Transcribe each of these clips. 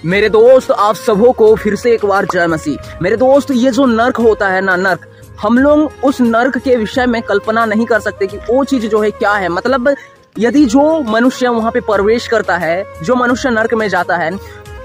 मेरे दोस्त, आप सबों को फिर से एक बार जय मसीह। मेरे दोस्त, ये जो नर्क होता है ना, नर्क, हम लोग उस नर्क के विषय में कल्पना नहीं कर सकते कि वो चीज जो है क्या है। मतलब यदि जो मनुष्य वहां पे प्रवेश करता है, जो मनुष्य नर्क में जाता है,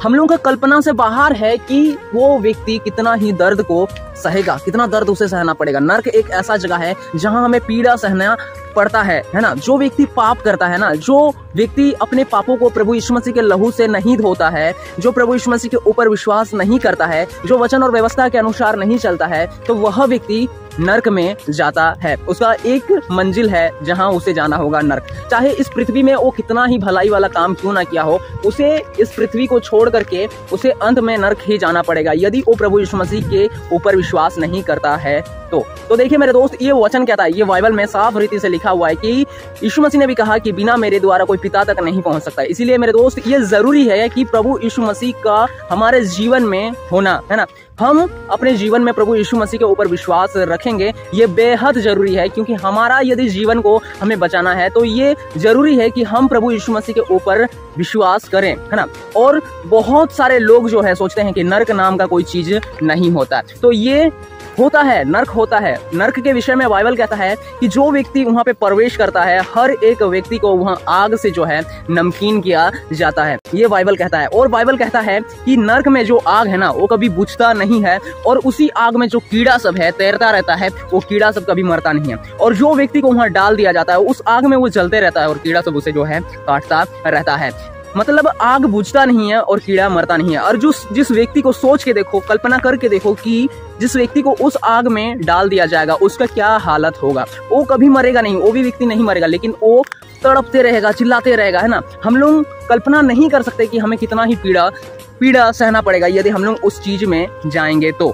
हम लोगों का कल्पना से बाहर है कि वो व्यक्ति कितना ही दर्द को सहेगा, कितना दर्द उसे सहना पड़ेगा। नर्क एक ऐसा जगह है जहां हमें पीड़ा सहना पड़ता है ना। जो व्यक्ति पाप करता है ना, जो व्यक्ति अपने पापों को प्रभु यीशु मसीह के लहू से नहीं धोता है, जो प्रभु यीशु मसीह के ऊपर विश्वास नहीं करता है, जो वचन और व्यवस्था के अनुसार नहीं चलता है, तो वह व्यक्ति नर्क में जाता है। उसका एक मंजिल है जहां उसे जाना होगा, नर्क। चाहे इस पृथ्वी में वो कितना ही भलाई वाला काम क्यों ना किया हो, उसे इस पृथ्वी को छोड़ करके उसे अंत में नर्क ही जाना पड़ेगा, यदि वो प्रभु यीशु मसीह के ऊपर विश्वास नहीं करता है तो देखिए मेरे दोस्त, ये वचन कहता है, ये बाइबल में साफ रीति से लिखा हुआ है कि यीशु मसीह ने भी कहा कि बिना मेरे द्वारा कोई पिता तक नहीं पहुंच सकता। इसीलिए मेरे दोस्त, ये जरूरी है कि प्रभु यीशु मसीह का हमारे जीवन में होना, है ना। हम अपने जीवन में प्रभु यीशु मसीह के ऊपर विश्वास रखेंगे, ये बेहद जरूरी है, क्योंकि हमारा यदि जीवन को हमें बचाना है तो ये जरूरी है कि हम प्रभु यीशु मसीह के ऊपर विश्वास करें, है ना। और बहुत सारे लोग जो है सोचते हैं कि नर्क नाम का कोई चीज नहीं होता, तो ये होता है, नर्क होता है। नर्क के विषय में बाइबल कहता है कि जो व्यक्ति वहां पे प्रवेश करता है, हर एक व्यक्ति को वहां आग से जो है नमकीन किया जाता है, ये बाइबल कहता है। और बाइबल कहता है कि नर्क में जो आग है ना, वो कभी बुझता नहीं है, और उसी आग में जो कीड़ा सब है तैरता रहता है, वो कीड़ा सब कभी मरता नहीं है। और जो व्यक्ति को वहां डाल दिया जाता है, उस आग में वो जलते रहता है और कीड़ा सब उसे जो है काटता रहता है। मतलब आग बुझता नहीं है और कीड़ा मरता नहीं है। और जिस व्यक्ति को सोच के देखो, कल्पना करके देखो कि जिस व्यक्ति को उस आग में डाल दिया जाएगा, उसका क्या हालत होगा। वो कभी मरेगा नहीं, वो भी व्यक्ति नहीं मरेगा, लेकिन वो तड़पते रहेगा, चिल्लाते रहेगा, है ना। हम लोग कल्पना नहीं कर सकते कि हमें कितना ही पीड़ा सहना पड़ेगा यदि हम लोग उस चीज में जाएंगे तो,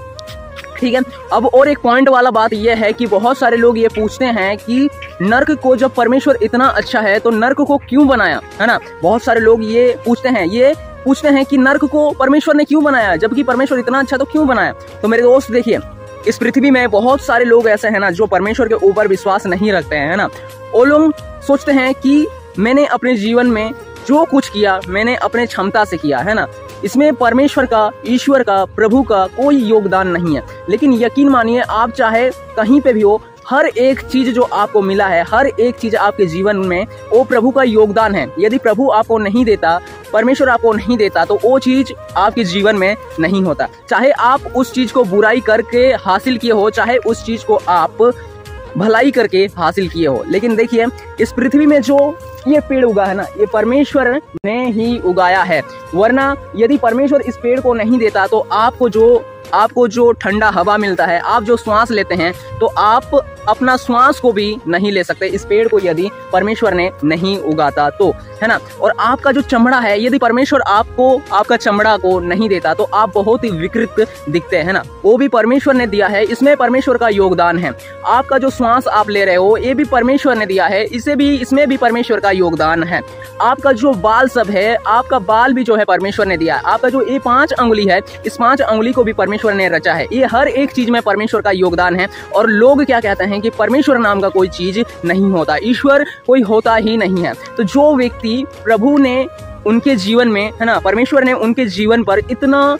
ठीक है। अब और एक पॉइंट वाला बात यह है कि बहुत सारे लोग ये पूछते हैं कि नर्क को जब परमेश्वर इतना अच्छा है तो नर्क को क्यों बनाया, है ना। बहुत सारे लोग ये पूछते हैं कि नर्क को परमेश्वर ने क्यों बनाया, जबकि परमेश्वर इतना अच्छा तो क्यों बनाया। तो मेरे दोस्त देखिए, इस पृथ्वी में बहुत सारे लोग ऐसे हैं ना जो परमेश्वर के ऊपर विश्वास नहीं रखते हैं, है ना। वो लोग सोचते हैं कि मैंने अपने जीवन में जो कुछ किया मैंने अपने क्षमता से किया, है ना। इसमें परमेश्वर का, ईश्वर का, प्रभु का कोई योगदान नहीं है। लेकिन यकीन मानिए, आप चाहे कहीं पे भी हो, हर एक चीज जो आपको मिला है, हर एक चीज आपके जीवन में, वो प्रभु का योगदान है। यदि प्रभु आपको नहीं देता, परमेश्वर आपको नहीं देता, तो वो चीज आपके जीवन में नहीं होता। चाहे आप उस चीज को बुराई करके हासिल किए हो, चाहे उस चीज को आप भलाई करके हासिल किए हो, लेकिन देखिए इस पृथ्वी में जो ये पेड़ उगा है ना, ये परमेश्वर ने ही उगाया है। वरना यदि परमेश्वर इस पेड़ को नहीं देता तो आपको जो ठंडा हवा मिलता है, आप जो श्वास लेते हैं, तो आप अपना श्वास को भी नहीं ले सकते इस पेड़ को यदि परमेश्वर ने नहीं उगाता तो, है ना। और आपका जो चमड़ा है, यदि परमेश्वर आपको आपका चमड़ा को नहीं देता तो आप बहुत ही विकृत दिखते हैं ना, वो भी परमेश्वर ने दिया है, इसमें परमेश्वर का योगदान है। आपका जो श्वास आप ले रहे हो, ये भी परमेश्वर ने दिया है, इसमें भी परमेश्वर का योगदान है। आपका जो बाल सब है, आपका बाल भी जो है परमेश्वर ने दिया है। आपका जो ये 5 अंगुली है, इस 5 अंगुली को भी परमेश्वर ने रचा है। ये हर एक चीज में परमेश्वर का योगदान है। और लोग क्या कहते हैं कि परमेश्वर नाम का कोई चीज नहीं होता, ईश्वर कोई होता ही नहीं है। तो जो व्यक्ति प्रभु ने उनके जीवन में, है ना, परमेश्वर ने उनके जीवन पर इतना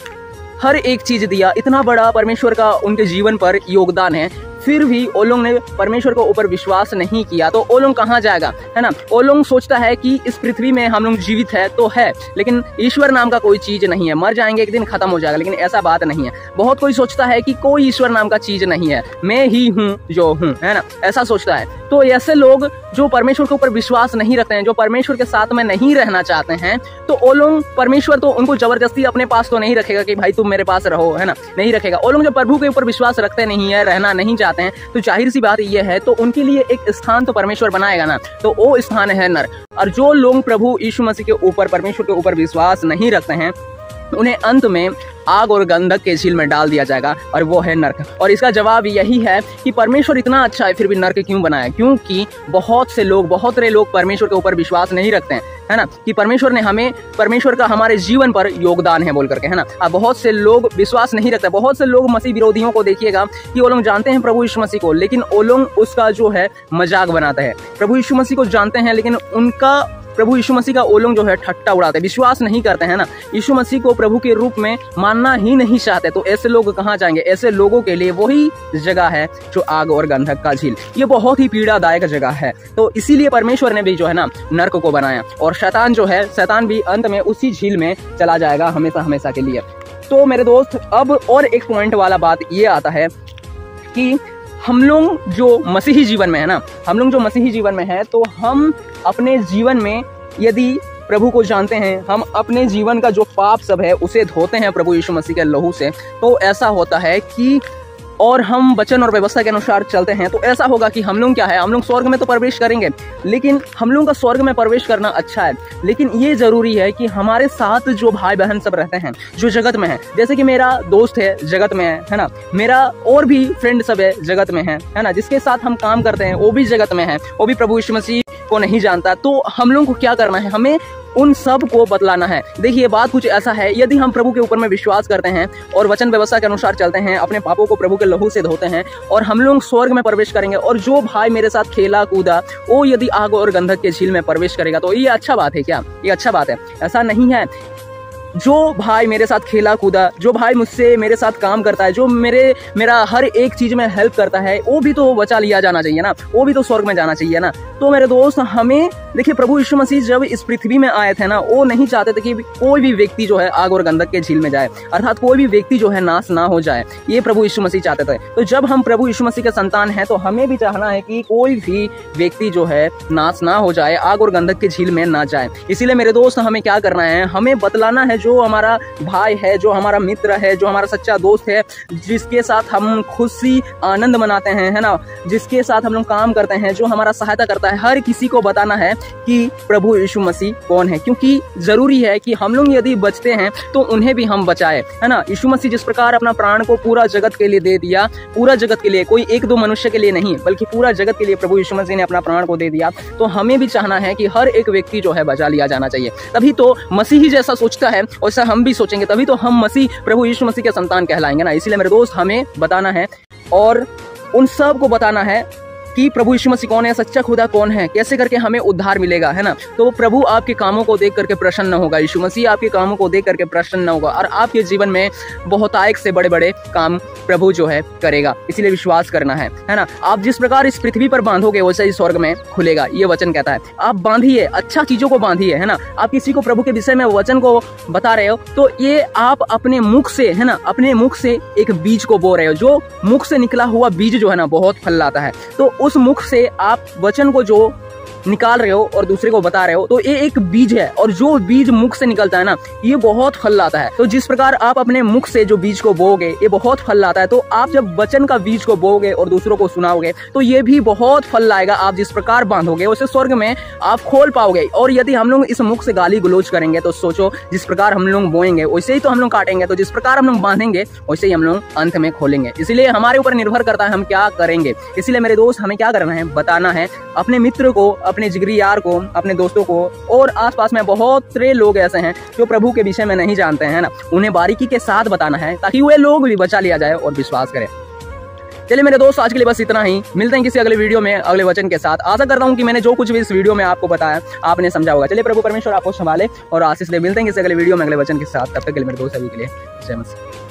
हर एक चीज दिया, इतना बड़ा परमेश्वर का उनके जीवन पर योगदान है, फिर भी वो लोग ने परमेश्वर को ऊपर विश्वास नहीं किया, तो वो लोग कहाँ जाएगा, है ना। वो लोग सोचता है कि इस पृथ्वी में हम लोग जीवित है तो है, लेकिन ईश्वर नाम का कोई चीज नहीं है, मर जाएंगे एक दिन, खत्म हो जाएगा, लेकिन ऐसा बात नहीं है। बहुत कोई सोचता है कि कोई ईश्वर नाम का चीज नहीं है, मैं ही हूँ जो हूँ, है ना, ऐसा सोचता है। तो ऐसे लोग जो परमेश्वर के ऊपर विश्वास नहीं रखते हैं, जो परमेश्वर के साथ में नहीं रहना चाहते हैं, तो वो लोग, परमेश्वर तो उनको जबरदस्ती अपने पास तो नहीं रखेगा कि भाई तुम मेरे पास रहो, है ना, नहीं रखेगा। वो लोग जो प्रभु के ऊपर विश्वास रखते नहीं है, रहना नहीं चाहते हैं, तो जाहिर सी बात यह है, तो उनके लिए एक स्थान तो परमेश्वर बनाएगा ना, तो वो स्थान है नर्क। और जो लोग प्रभु यीशु मसीह के ऊपर, परमेश्वर के ऊपर विश्वास नहीं रखते हैं, उन्हें अंत में आग और गंधक के झील में डाल दिया जाएगा, और वो है नर्क। और इसका जवाब यही है कि परमेश्वर इतना अच्छा है फिर भी नर्क क्यों बनाया, क्योंकि बहुत से लोग परमेश्वर के ऊपर विश्वास नहीं रखते हैं, है ना, कि परमेश्वर का हमारे जीवन पर योगदान है बोल करके, है ना। अब बहुत से लोग विश्वास नहीं रखते। बहुत से लोग मसीह विरोधियों को देखिएगा कि वो लोग जानते हैं प्रभु यीशु मसीह को, लेकिन वो लोग उसका जो है मजाक बनाते हैं। प्रभु यीशु मसीह को जानते हैं, लेकिन उनका प्रभु यीशु मसीह का वो लोग जो है ठट्टा उड़ाते हैं, विश्वास नहीं करते हैं ना, यीशु मसीह को प्रभु के रूप में मानना ही नहीं चाहते। तो ऐसे लोग कहाँ जाएंगे? ऐसे लोगों के लिए वही जगह है जो आग और गंधक का झील। ये बहुत ही पीड़ादायक जगह है। तो इसीलिए परमेश्वर ने भी जो है ना नर्क को बनाया, और शैतान जो है, शैतान भी अंत में उसी झील में चला जाएगा हमेशा हमेशा के लिए। तो मेरे दोस्त, अब और एक पॉइंट वाला बात ये आता है कि हम लोग जो मसीही जीवन में है ना, हम लोग जो मसीही जीवन में है, तो हम अपने जीवन में यदि प्रभु को जानते हैं, हम अपने जीवन का जो पाप सब है उसे धोते हैं प्रभु यीशु मसीह के लहू से, तो ऐसा होता है कि और हम वचन और व्यवस्था के अनुसार चलते हैं, तो ऐसा होगा कि हम लोग क्या है, हम लोग स्वर्ग में तो प्रवेश करेंगे, लेकिन हम लोगों का स्वर्ग में प्रवेश करना अच्छा है, लेकिन ये जरूरी है कि हमारे साथ जो भाई बहन सब रहते हैं जो जगत में है, जैसे कि मेरा दोस्त है जगत में है ना, मेरा और भी फ्रेंड सब है जगत में है ना, जिसके साथ हम काम करते हैं वो भी जगत में है, वो भी प्रभु यीशु मसीह को नहीं जानता। तो हम लोग को क्या करना है? हमें उन सब को बतलाना है। देखिए, बात कुछ ऐसा है, यदि हम प्रभु के ऊपर में विश्वास करते हैं और वचन व्यवस्था के अनुसार चलते हैं, अपने पापों को प्रभु के लहू से धोते हैं, और हम लोग स्वर्ग में प्रवेश करेंगे, और जो भाई मेरे साथ खेला कूदा वो यदि आग और गंधक के झील में प्रवेश करेगा, तो ये अच्छा बात है क्या? ये अच्छा बात है? ऐसा नहीं है। जो भाई मेरे साथ खेला कूदा, जो भाई मुझसे मेरे साथ काम करता है, जो मेरा हर एक चीज में हेल्प करता है, वो भी तो बचा लिया जाना चाहिए ना, वो भी तो स्वर्ग में जाना चाहिए ना। तो मेरे दोस्त, हमें देखिए, प्रभु यीशु मसीह जब इस पृथ्वी में आए थे ना, वो नहीं चाहते थे कि कोई भी व्यक्ति जो है आग और गंधक के झील में जाए, अर्थात कोई भी व्यक्ति जो है नाश ना हो जाए, ये प्रभु यीशु मसीह चाहते थे। तो जब हम प्रभु यीशु मसीह के संतान हैं, तो हमें भी चाहना है कि कोई भी व्यक्ति जो है नाश ना हो जाए, आग और गंधक के झील में ना जाए। इसीलिए मेरे दोस्त, हमें क्या करना है? हमें बतलाना है, जो हमारा भाई है, जो हमारा मित्र है, जो हमारा सच्चा दोस्त है, जिसके साथ हम खुशी आनंद मनाते हैं, है ना, जिसके साथ हम लोग काम करते हैं, जो हमारा सहायता करता है, हर किसी को बताना है कि प्रभु यीशु मसीह कौन है। क्योंकि जरूरी है कि हम लोग यदि बचते हैं तो उन्हें भी हम बचाए, है ना। यीशु मसीह जिस प्रकार अपना प्राण को पूरा जगत के लिए दे दिया, पूरा जगत के लिए, कोई एक दो मनुष्य के लिए नहीं, बल्कि पूरा जगत के लिए प्रभु यीशु मसीह ने अपना प्राण को दे दिया, तो हमें भी चाहना है कि हर एक व्यक्ति जो है बचा लिया जाना चाहिए। तभी तो मसीही जैसा सोचता है वैसा हम भी सोचेंगे, तभी तो हम प्रभु यीशु मसीह के संतान कहलाएंगे ना। इसलिए मेरे दोस्त, हमें बताना है और उन सब को बताना है कि प्रभु यीशु मसीह कौन है, सच्चा खुदा कौन है, कैसे करके हमें उद्धार मिलेगा, है ना। तो प्रभु आपके कामों को देख करके प्रसन्न होगा, यीशु मसीह आपके कामों को देख करके प्रसन्न होगा, और आपके जीवन में बहुतायत से बड़े बड़े काम प्रभु जो है करेगा। इसीलिए विश्वास करना है ना। आप जिस प्रकार इस पृथ्वी पर बांधोगे वैसे ही स्वर्ग में खुलेगा, ये वचन कहता है। आप बांधिए, अच्छा चीजों को बांधिए, है ना। आप किसी को प्रभु के विषय में वचन को बता रहे हो, तो ये आप अपने मुख से, है ना, अपने मुख से एक बीज को बो रहे हो। जो मुख से निकला हुआ बीज जो है ना, बहुत फल लाता है। तो उस मुख से आप वचन को जो निकाल रहे हो और दूसरे को बता रहे हो, तो ये एक बीज है, और जो बीज मुख से निकलता है ना, ये बहुत फल लाता है। तो जिस प्रकार आप अपने मुख से जो बीज को बोओगे, ये बहुत फल लाता है। तो आप जब वचन का बीज को बोओगे और दूसरों को सुनाओगे, तो ये भी बहुत फल लाएगा। आप जिस प्रकार बांधोगे वैसे स्वर्ग में आप खोल पाओगे। और यदि हम लोग इस मुख से गाली गलोच करेंगे, तो सोचो, जिस प्रकार हम लोग बोएंगे वैसे ही तो हम लोग काटेंगे, तो जिस प्रकार हम लोग बांधेंगे वैसे ही हम लोग अंत में खोलेंगे। इसलिए हमारे ऊपर निर्भर करता है हम क्या करेंगे। इसलिए मेरे दोस्त, हमें क्या करना है? बताना है अपने मित्र को, अपने जिगरी यार को, अपने दोस्तों को, और आसपास में बहुत सारे लोग ऐसे हैं जो प्रभु के विषय में नहीं जानते हैं ना, उन्हें बारीकी के साथ बताना है, ताकि वे लोग भी बचा लिया जाए और विश्वास करें। चलिए मेरे दोस्त, आज के लिए बस इतना ही। मिलते हैं किसी अगले वीडियो में अगले वचन के साथ। आशा करता हूं कि मैंने जो कुछ भी इस वीडियो में आपको बताया आपने समझा होगा। चलिए, प्रभु परमेश्वर आपको संभाले और आशीष ले। मिलते हैं किसी अगले वीडियो में अगले वचन के साथ। तब तक के लिए मेरे दोस्त, सभी के लिए जय मसीह।